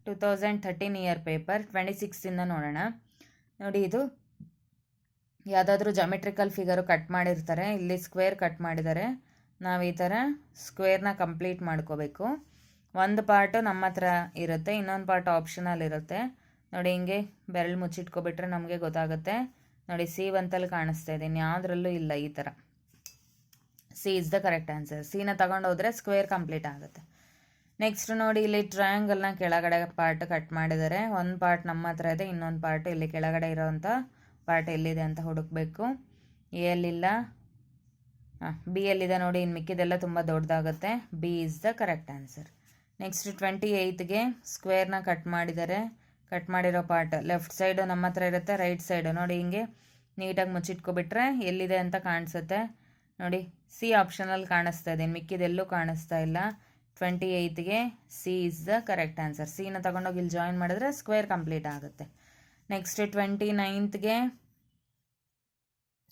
2013 year paper 26ಇಂದ ನೋಡೋಣ. ನೋಡಿ, ಇದು ಯಾವುದಾದ್ರೂ ಜಾಮೆಟ್ರಿಕಲ್ ಫಿಗರು ಕಟ್ ಮಾಡಿರ್ತಾರೆ. ಇಲ್ಲಿ ಸ್ಕ್ವೇರ್ ಕಟ್ ಮಾಡಿದ್ದಾರೆ. ನಾವು ಈ ಥರ ಸ್ಕ್ವೇರ್ನ ಕಂಪ್ಲೀಟ್ ಮಾಡ್ಕೋಬೇಕು. ಒಂದು ಪಾರ್ಟು ನಮ್ಮ ಹತ್ರ ಇರುತ್ತೆ, ಇನ್ನೊಂದು ಪಾರ್ಟ್ ಆಪ್ಷನಲ್ ಇರುತ್ತೆ. ನೋಡಿ, ಹಿಂಗೆ ಬೆರಳು ಮುಚ್ಚಿಟ್ಕೊಬಿಟ್ರೆ ನಮಗೆ ಗೊತ್ತಾಗುತ್ತೆ. ನೋಡಿ, C1 ಕಾಣಿಸ್ತಾ ಇದೆ, ಇನ್ಯಾವುದ್ರಲ್ಲೂ ಇಲ್ಲ. ಈ ಥರ C is the correct answer. ಸಿನ ತಗೊಂಡೋದ್ರೆ ಸ್ಕ್ವೇರ್ ಕಂಪ್ಲೀಟ್ ಆಗುತ್ತೆ. ನೆಕ್ಸ್ಟ್ ನೋಡಿ, ಇಲ್ಲಿ ಟ್ರಯಾಂಗಲ್ನ ಕೆಳಗಡೆ ಪಾರ್ಟ್ ಕಟ್ ಮಾಡಿದ್ದಾರೆ. ಒಂದು ಪಾರ್ಟ್ ನಮ್ಮ ಹತ್ರ ಇದೆ, ಇನ್ನೊಂದು ಪಾರ್ಟ್ ಇಲ್ಲಿ ಕೆಳಗಡೆ ಇರೋವಂಥ ಪಾರ್ಟ್ ಎಲ್ಲಿದೆ ಅಂತ ಹುಡುಕಬೇಕು. ಎಲ್ಲಿಲ್ಲ, ಬಿ ಎಲ್ಲಿದೆ ನೋಡಿ. ಇನ್ನು ಮಿಕ್ಕಿದೆಲ್ಲ ತುಂಬ ದೊಡ್ಡದಾಗುತ್ತೆ. B is the correct answer. Next 28ಗೆ ಸ್ಕ್ವೇರ್ನ ಕಟ್ ಮಾಡಿದ್ದಾರೆ. ಕಟ್ ಮಾಡಿರೋ ಪಾರ್ಟ್ ಲೆಫ್ಟ್ ಸೈಡು ನಮ್ಮ ಹತ್ರ ಇರುತ್ತೆ, ರೈಟ್ ಸೈಡು ನೋಡಿ ಹಿಂಗೆ ನೀಟಾಗಿ ಮುಚ್ಚಿಟ್ಕೊಬಿಟ್ರೆ ಎಲ್ಲಿದೆ ಅಂತ ಕಾಣಿಸುತ್ತೆ. ನೋಡಿ, ಸಿ ಆಪ್ಷನಲ್ಲಿ ಕಾಣಿಸ್ತಾ ಇದೆ, ಮಿಕ್ಕಿದೆಲ್ಲೂ ಕಾಣಿಸ್ತಾ ಇಲ್ಲ. 28ಗೆ C is the correct answer. ಸಿನ ತಗೊಂಡೋಗಿ ಇಲ್ಲಿ ಜಾಯಿನ್ ಮಾಡಿದ್ರೆ ಸ್ಕ್ವೇರ್ ಕಂಪ್ಲೀಟ್ ಆಗುತ್ತೆ. ನೆಕ್ಸ್ಟ್ 29ಗೆ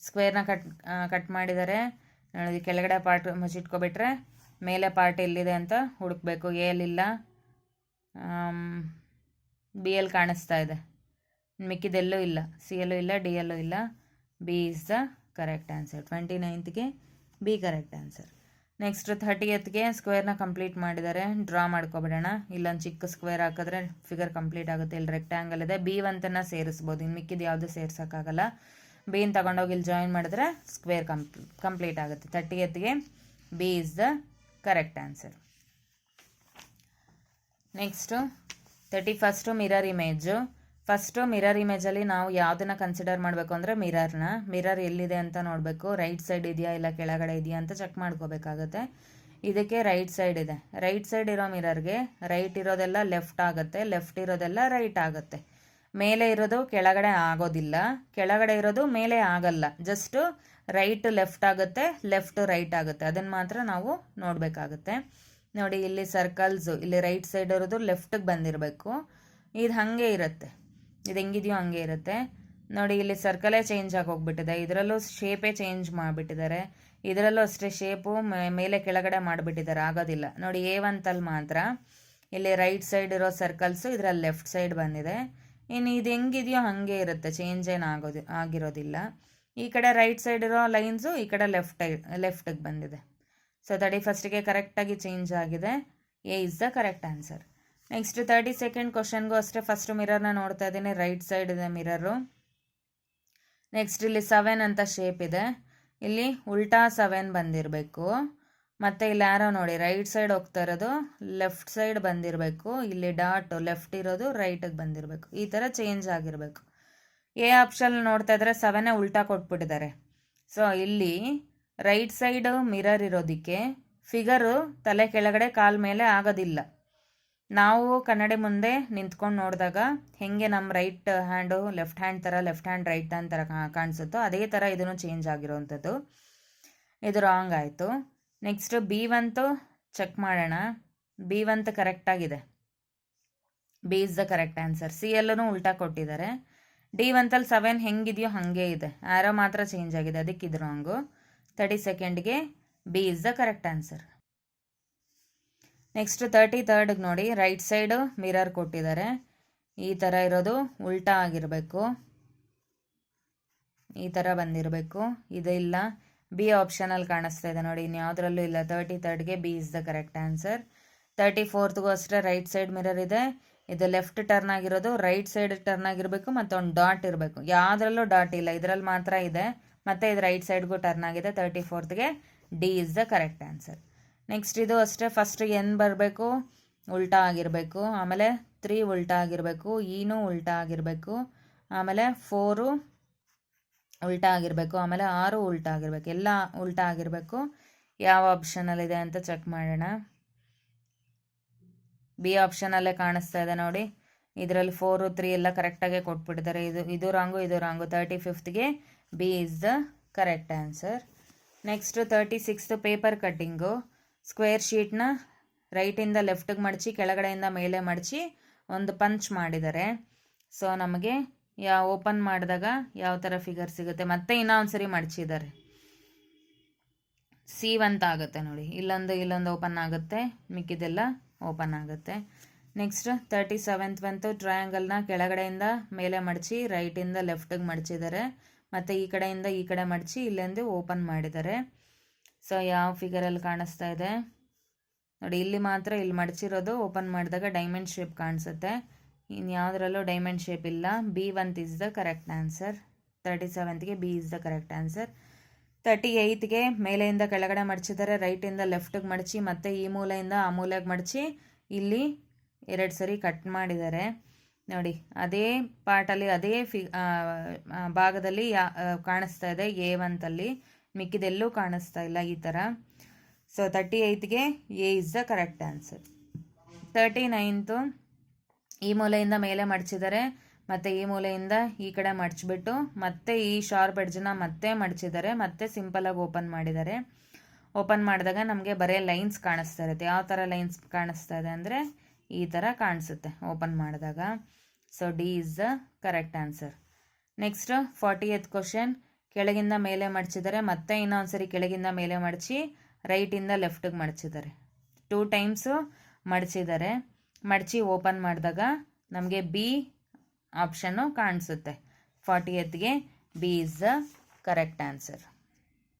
ಸ್ಕ್ವೇರ್ನ ಕಟ್ ಮಾಡಿದ್ದಾರೆ. ನೋಡಿ, ಕೆಳಗಡೆ ಪಾರ್ಟ್ ಮುಚ್ಚಿಟ್ಕೊಬಿಟ್ರೆ ಮೇಲೆ ಪಾರ್ಟ್ ಎಲ್ಲಿದೆ ಅಂತ ಹುಡುಕಬೇಕು. ಎಲ್ಲಿಲ್ಲ, ಬಿ ಎಲ್ ಕಾಣಿಸ್ತಾ ಇದೆ, ಮಿಕ್ಕಿದೆಲ್ಲೂ ಇಲ್ಲ. ಸಿ ಎಲ್ಲೂ ಇಲ್ಲ, ಡಿ ಎಲ್ಲೂ ಇಲ್ಲ. B is the correct answer. 29ಗೆ ಬಿ ಕರೆಕ್ಟ್ ಆನ್ಸರ್. ನೆಕ್ಸ್ಟ್ 30ಗೆ ಸ್ಕ್ವೇರ್ನ ಕಂಪ್ಲೀಟ್ ಮಾಡಿದ್ದಾರೆ. ಡ್ರಾ ಮಾಡ್ಕೊಬಿಡೋಣ. ಇಲ್ಲೊಂದು ಚಿಕ್ಕ ಸ್ಕ್ವೇರ್ ಹಾಕಿದ್ರೆ ಫಿಗರ್ ಕಂಪ್ಲೀಟ್ ಆಗುತ್ತೆ. ಇಲ್ಲಿ ರೆಕ್ಟ್ಯಾಂಗಲ್ ಇದೆ, B1 ಸೇರಿಸ್ಬೋದು, ಇನ್ನು ಮಿಕ್ಕಿದ್ದು ಯಾವುದು ಸೇರ್ಸೋಕ್ಕಾಗಲ್ಲ. ಬಿನ ತಗೊಂಡೋಗಿ ಇಲ್ಲಿ ಜಾಯಿನ್ ಮಾಡಿದ್ರೆ ಸ್ಕ್ವೇರ್ ಕಂಪ್ಲೀಟ್ ಆಗುತ್ತೆ. 30ಗೆ B is the correct answer. Next 31 mirror image. First mirror ಇಮೇಜಲ್ಲಿ ನಾವು ಯಾವುದನ್ನು ಕನ್ಸಿಡರ್ ಮಾಡಬೇಕು ಅಂದರೆ ಮಿರರ್ ಎಲ್ಲಿದೆ ಅಂತ ನೋಡಬೇಕು. ರೈಟ್ ಸೈಡ್ ಇದೆಯಾ ಇಲ್ಲ ಕೆಳಗಡೆ ಇದೆಯಾ ಅಂತ ಚೆಕ್ ಮಾಡ್ಕೋಬೇಕಾಗತ್ತೆ. ಇದಕ್ಕೆ ರೈಟ್ ಸೈಡ್ ಇದೆ. ರೈಟ್ ಸೈಡ್ ಇರೋ ಮಿರರ್ಗೆ ರೈಟ್ ಇರೋದೆಲ್ಲ ಲೆಫ್ಟ್ ಆಗುತ್ತೆ, ಲೆಫ್ಟ್ ಇರೋದೆಲ್ಲ ರೈಟ್ ಆಗುತ್ತೆ. ಮೇಲೆ ಇರೋದು ಕೆಳಗಡೆ ಆಗೋದಿಲ್ಲ, ಕೆಳಗಡೆ ಇರೋದು ಮೇಲೆ ಆಗಲ್ಲ. ಜಸ್ಟು ರೈಟ್ ಲೆಫ್ಟ್ ಆಗುತ್ತೆ, ಲೆಫ್ಟ್ ರೈಟ್ ಆಗುತ್ತೆ. ಅದನ್ನು ಮಾತ್ರ ನಾವು ನೋಡಬೇಕಾಗುತ್ತೆ. ನೋಡಿ, ಇಲ್ಲಿ ಸರ್ಕಲ್ಸು ಇಲ್ಲಿ ರೈಟ್ ಸೈಡ್ ಇರೋದು ಲೆಫ್ಟಿಗೆ ಬಂದಿರಬೇಕು. ಇದು ಹಾಗೆ ಇರುತ್ತೆ, ಇದು ಹೆಂಗಿದೆಯೋ ಹಂಗೆ ಇರುತ್ತೆ. ನೋಡಿ, ಇಲ್ಲಿ ಸರ್ಕಲೇ ಚೇಂಜ್ ಆಗಿ ಹೋಗ್ಬಿಟ್ಟಿದೆ. ಇದರಲ್ಲೂ ಶೇಪೇ ಚೇಂಜ್ ಮಾಡಿಬಿಟ್ಟಿದ್ದಾರೆ. ಇದರಲ್ಲೂ ಅಷ್ಟೇ ಶೇಪು ಮೇಲೆ ಕೆಳಗಡೆ ಮಾಡಿಬಿಟ್ಟಿದ್ದಾರೆ, ಆಗೋದಿಲ್ಲ. ನೋಡಿ, A1 ಮಾತ್ರ ಇಲ್ಲಿ ರೈಟ್ ಸೈಡ್ ಇರೋ ಸರ್ಕಲ್ಸು ಇದರಲ್ಲಿ ಲೆಫ್ಟ್ ಸೈಡ್ ಬಂದಿದೆ. ಇನ್ನು ಇದು ಹೆಂಗಿದೆಯೋ ಹಾಗೆ ಇರುತ್ತೆ, ಚೇಂಜ್ ಏನು ಆಗಿರೋದಿಲ್ಲ. ಈ ಕಡೆ ರೈಟ್ ಸೈಡ್ ಇರೋ ಲೈನ್ಸು ಈ ಕಡೆ ಲೆಫ್ಟಿಗೆ ಬಂದಿದೆ. ಸೊ 31ಗೆ ಕರೆಕ್ಟಾಗಿ ಚೇಂಜ್ ಆಗಿದೆ. A is the correct answer. Next 32nd ಕ್ವಶನ್ಗೂ ಅಷ್ಟೇ ಫಸ್ಟ್ ಮಿರರ್ನ ನೋಡ್ತಾ ಇದ್ದೀನಿ, ರೈಟ್ ಸೈಡ್ ಇದೆ ಮಿರರು. ನೆಕ್ಸ್ಟ್ ಇಲ್ಲಿ 7 ಅಂತ ಶೇಪ್ ಇದೆ, ಇಲ್ಲಿ ಉಲ್ಟಾ 7 ಬಂದಿರಬೇಕು. ಮತ್ತು ಇಲ್ಲಿ ಯಾರೋ ನೋಡಿ ರೈಟ್ ಸೈಡ್ ಹೋಗ್ತಾ ಇರೋದು ಲೆಫ್ಟ್ ಸೈಡ್ ಬಂದಿರಬೇಕು. ಇಲ್ಲಿ ಡಾಟ್ ಲೆಫ್ಟ್ ಇರೋದು ರೈಟಿಗೆ ಬಂದಿರಬೇಕು. ಈ ಥರ ಚೇಂಜ್ ಆಗಿರಬೇಕು. ಎ ಆಪ್ಷನ್ ನೋಡ್ತಾ ಇದ್ರೆ 7 ಉಲ್ಟಾ ಕೊಟ್ಬಿಟ್ಟಿದ್ದಾರೆ. ಸೊ ಇಲ್ಲಿ ರೈಟ್ ಸೈಡು ಮಿರರ್ ಇರೋದಕ್ಕೆ ಫಿಗರು ತಲೆ ಕೆಳಗಡೆ ಕಾಲ್ ಮೇಲೆ ಆಗೋದಿಲ್ಲ. ನಾವು ಕನ್ನಡಿ ಮುಂದೆ ನಿಂತ್ಕೊಂಡು ನೋಡಿದಾಗ ಹೆಂಗೆ ನಮ್ಮ ರೈಟ್ ಹ್ಯಾಂಡು ಲೆಫ್ಟ್ ಹ್ಯಾಂಡ್ ಥರ, ಲೆಫ್ಟ್ ಹ್ಯಾಂಡ್ ರೈಟ್ ಹ್ಯಾಂಡ್ ಥರ ಕಾಣಿಸುತ್ತೋ ಅದೇ ಥರ ಇದನ್ನು ಚೇಂಜ್ ಆಗಿರೋವಂಥದ್ದು. ಇದು ರಾಂಗ್ ಆಯಿತು. ನೆಕ್ಸ್ಟ್ B1 ಚೆಕ್ ಮಾಡೋಣ. B1 ಕರೆಕ್ಟಾಗಿದೆ, B is the correct answer. C ಎಲ್ಲೂ ಉಲ್ಟಾ ಕೊಟ್ಟಿದ್ದಾರೆ. D1 7 ಹೆಂಗಿದೆಯೋ ಹಾಗೆ ಇದೆ, ಆರೋ ಮಾತ್ರ ಚೇಂಜ್ ಆಗಿದೆ, ಅದಕ್ಕೆ ಇದು ರಾಂಗು. 32ಗೆ B is the correct answer. Next 33ಗೆ ನೋಡಿ, ರೈಟ್ ಸೈಡು ಮಿರರ್ ಕೊಟ್ಟಿದ್ದಾರೆ. ಈ ಥರ ಇರೋದು ಉಲ್ಟಾ ಆಗಿರಬೇಕು, ಈ ಥರ ಬಂದಿರಬೇಕು. ಇದು ಇಲ್ಲ, ಬಿ ಆಪ್ಷನಲ್ಲಿ ಕಾಣಿಸ್ತಾ ಇದೆ ನೋಡಿ, ಇನ್ಯಾವುದ್ರಲ್ಲೂ ಇಲ್ಲ. 33ಗೆ B is the correct answer. 34ಗೂ ಅಷ್ಟೇ ರೈಟ್ ಸೈಡ್ ಮಿರರ್ ಇದೆ. ಇದು ಲೆಫ್ಟ್ ಟರ್ನ್ ಆಗಿರೋದು ರೈಟ್ ಸೈಡ್ ಟರ್ನ್ ಆಗಿರಬೇಕು, ಮತ್ತು ಒಂದು ಡಾಟ್ ಇರಬೇಕು. ಯಾವುದ್ರಲ್ಲೂ ಡಾಟ್ ಇಲ್ಲ, ಇದರಲ್ಲಿ ಮಾತ್ರ ಇದೆ. ಮತ್ತು ಇದು ರೈಟ್ ಸೈಡ್ಗೂ ಟರ್ನ್ ಆಗಿದೆ. 34ಗೆ D is the correct answer. Next ಇದು ಅಷ್ಟೇ, ಫಸ್ಟ್ ಎನ್ ಬರಬೇಕು, ಉಲ್ಟಾ ಆಗಿರಬೇಕು. ಆಮೇಲೆ 3 ಉಲ್ಟಾ ಆಗಿರಬೇಕು, ಈನೂ ಉಲ್ಟಾ ಆಗಿರಬೇಕು. ಆಮೇಲೆ 4 ಉಲ್ಟಾ ಆಗಿರಬೇಕು. ಆಮೇಲೆ 6 ಉಲ್ಟಾ ಆಗಿರಬೇಕು. ಎಲ್ಲ ಉಲ್ಟಾ ಆಗಿರಬೇಕು. ಯಾವ ಆಪ್ಷನಲ್ಲಿದೆ ಅಂತ ಚೆಕ್ ಮಾಡೋಣ. ಬಿ ಆಪ್ಷನಲ್ಲೇ ಕಾಣಿಸ್ತಾ ಇದೆ ನೋಡಿ. ಇದರಲ್ಲಿ 4, 3 ಎಲ್ಲ ಕರೆಕ್ಟಾಗೆ ಕೊಟ್ಬಿಟ್ಟಿದ್ದಾರೆ. ಇದು ರಾಂಗು, ಇದು ರಾಂಗು. 35ಗೆ B is the correct answer. Next 36 paper cutting. Square ಶೀಟ್ನ ರೈಟಿಂದ ಲೆಫ್ಟಿಗೆ ಮಡಚಿ ಕೆಳಗಡೆಯಿಂದ ಮೇಲೆ ಮಡಚಿ ಒಂದು ಪಂಚ್ ಮಾಡಿದ್ದಾರೆ. ಸೊ ನಮಗೆ ಓಪನ್ ಮಾಡಿದಾಗ ಯಾವ ಥರ ಫಿಗರ್ ಸಿಗುತ್ತೆ. ಮತ್ತೆ ಇನ್ನೊಂದು ಸರಿ ಮಡಚಿದ್ದಾರೆ. C1 ಆಗುತ್ತೆ ನೋಡಿ, ಇಲ್ಲೊಂದು ಓಪನ್ ಆಗುತ್ತೆ, ಮಿಕ್ಕಿದೆಲ್ಲ ಓಪನ್ ಆಗುತ್ತೆ. ನೆಕ್ಸ್ಟ್ 37th ಬಂತು, ಟ್ರಯಾಂಗಲ್ನ ಕೆಳಗಡೆಯಿಂದ ಮೇಲೆ ಮಡಚಿ ರೈಟಿಂದ ಲೆಫ್ಟಿಗೆ ಮಡಚಿದ್ದಾರೆ, ಮತ್ತು ಈ ಕಡೆಯಿಂದ ಈ ಕಡೆ ಮಡಚಿ ಇಲ್ಲಿಂದ ಓಪನ್ ಮಾಡಿದ್ದಾರೆ. ಸೊ ಯಾವ ಫಿಗರಲ್ಲಿ ಕಾಣಿಸ್ತಾ ಇದೆ ನೋಡಿ, ಇಲ್ಲಿ ಮಾತ್ರ ಇಲ್ಲಿ ಮಡಚಿರೋದು ಓಪನ್ ಮಾಡಿದಾಗ ಡೈಮಂಡ್ ಶೇಪ್ ಕಾಣಿಸುತ್ತೆ, ಇನ್ನು ಯಾವುದರಲ್ಲೂ ಡೈಮಂಡ್ ಶೇಪ್ ಇಲ್ಲ. B1 is the correct answer. 37ಗೆ B is the correct answer. 38ಗೆ ಮೇಲೆಯಿಂದ ಕೆಳಗಡೆ ಮಡಚಿದ್ದಾರೆ, ರೈಟಿಂದ ಲೆಫ್ಟಿಗೆ ಮಡಚಿ ಮತ್ತು ಈ ಮೂಲೆಯಿಂದ ಆ ಮೂಲೆಗೆ ಮಡಚಿ ಇಲ್ಲಿ 2 ಸರಿ ಕಟ್ ಮಾಡಿದ್ದಾರೆ ನೋಡಿ. ಅದೇ ಪಾರ್ಟಲ್ಲಿ ಅದೇ ಭಾಗದಲ್ಲಿ ಕಾಣಿಸ್ತಾ ಇದೆ A1 ಮಿಕ್ಕಿದೆಲ್ಲೂ ಕಾಣಿಸ್ತಾ ಇಲ್ಲ ಈ ಥರ. ಸೊ 38ಗೆ A is the correct answer. 39th ಈ ಮೂಲೆಯಿಂದ ಮೇಲೆ ಮಡಚಿದ್ದಾರೆ, ಮತ್ತು ಈ ಮೂಲೆಯಿಂದ ಈ ಕಡೆ ಮಡಚಿಬಿಟ್ಟು ಮತ್ತೆ ಈ ಶಾರ್ಪ್ ಎಡ್ಜನ್ನ ಮತ್ತೆ ಮಡಚಿದ್ದಾರೆ, ಮತ್ತೆ ಸಿಂಪಲಾಗಿ ಓಪನ್ ಮಾಡಿದ್ದಾರೆ. ಓಪನ್ ಮಾಡಿದಾಗ ನಮಗೆ ಬರೀ ಲೈನ್ಸ್ ಕಾಣಿಸ್ತಾ ಇರುತ್ತೆ. ಯಾವ ಥರ ಲೈನ್ಸ್ ಕಾಣಿಸ್ತಾ ಇದೆ ಅಂದರೆ ಈ ಥರ ಕಾಣಿಸುತ್ತೆ ಓಪನ್ ಮಾಡಿದಾಗ. So D is the correct answer. Next 40th question, ಕೆಳಗಿಂದ ಮೇಲೆ ಮಡಚಿದ್ದಾರೆ, ಮತ್ತೆ ಇನ್ನೊಂದ್ಸರಿ ಕೆಳಗಿಂದ ಮೇಲೆ ಮಡಚಿ ರೈಟಿಂದ ಲೆಫ್ಟಿಗೆ ಮಡಚಿದ್ದಾರೆ. 2 ಟೈಮ್ಸು ಮಡಚಿದ್ದಾರೆ. ಮಡಚಿ ಓಪನ್ ಮಾಡಿದಾಗ ನಮಗೆ B ಆಪ್ಷನ್ನು ಕಾಣಿಸುತ್ತೆ. 40thಗೆ B is the correct answer.